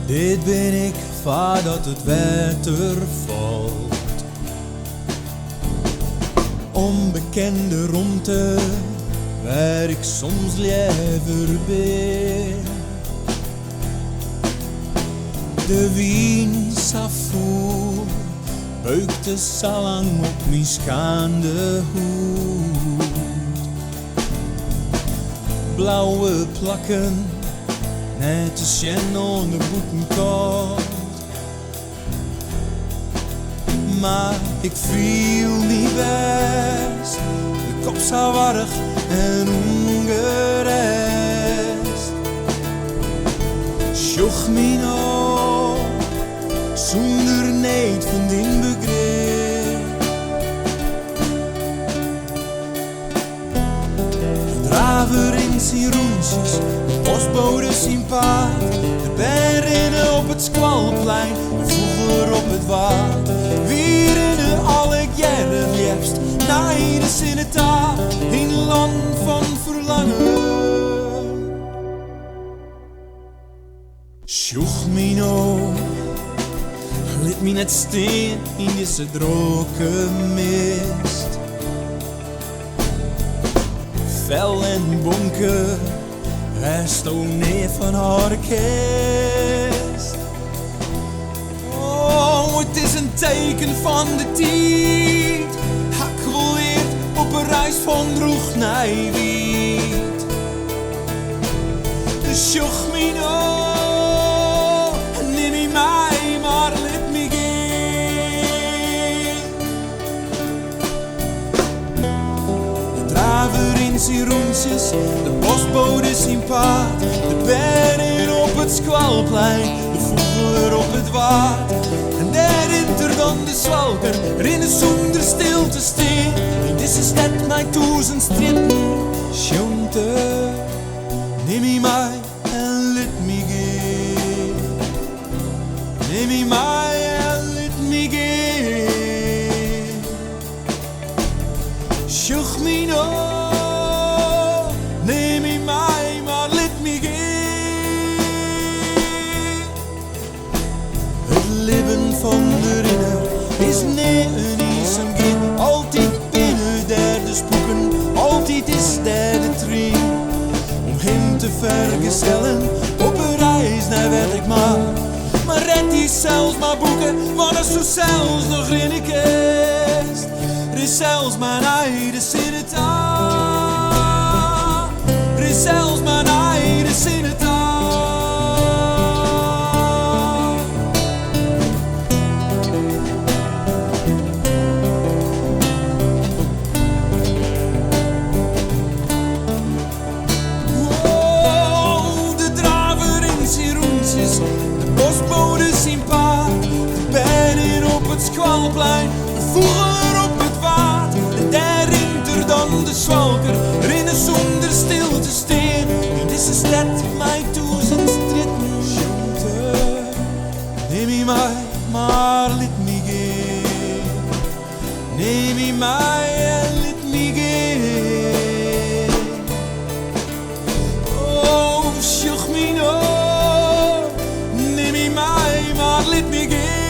Dit ben ik, voordat het wetter valt. Onbekende rondte, waar ik soms liever ben. De wind s'afvoer, beukte salang op mijn schaande hoed. Blauwe plakken, net de Shannon de boetenkant. Maar ik viel niet best, de kop zou warrig en ongerest. Sjoch me nou, zonder niet van din begrip. De draver in zijn roentjes, de postbode zijn paard, de bergen op het Squalplein, de vroeger op het waard. Wieren alle jaren liefst, naar de Sinetaar, in land van verlangen. Sjoch me nou, liet me net steen in deze droge mist. Vel en bonken, hij stond neer van haar kist. Oh, het is een teken van de tijd. Ik wil weer op een reis van droeg naar wiet. Dus sjoch me nou, neem me mij, maar let me gaan. De draver in zijn roentjes, de postbode zijn paard, de bergen op het Squalplein, de voeler op het waard. En daarinter dan de zwalker, rennen zonder stil te steen. In deze stad mij duizend stritten, Sjonte, neem me mij en let me gaan. Neem me mij en let me gaan. Sjoch me nou, neem me mij, maar let me gaan. Het leven van de renner is nee een isem geen. Altijd binnen daar de spoeken, altijd is daar de trein. Om hem te vergezellen op een reis naar werk maar. Maar red die zelfs maar boeken, want er is zo zelfs nog geen kist. Er is zelfs mijn eigen Sinetaar. Er is zelfs mijn eigen Sinetaar. Oh, de draver in zijn roentjes, de postbode zijn paard, de bergen op het Squalplein, de voeler op het waard. En daarinter dan de zwalker, rennen zonder stil te steen. In deze stad mij duizend stritten, Sjonte, neem me mij, maar let me gaan. Neem me mij en let me gaan. Oh, sjoch me nou, neem me mij, maar let me gaan.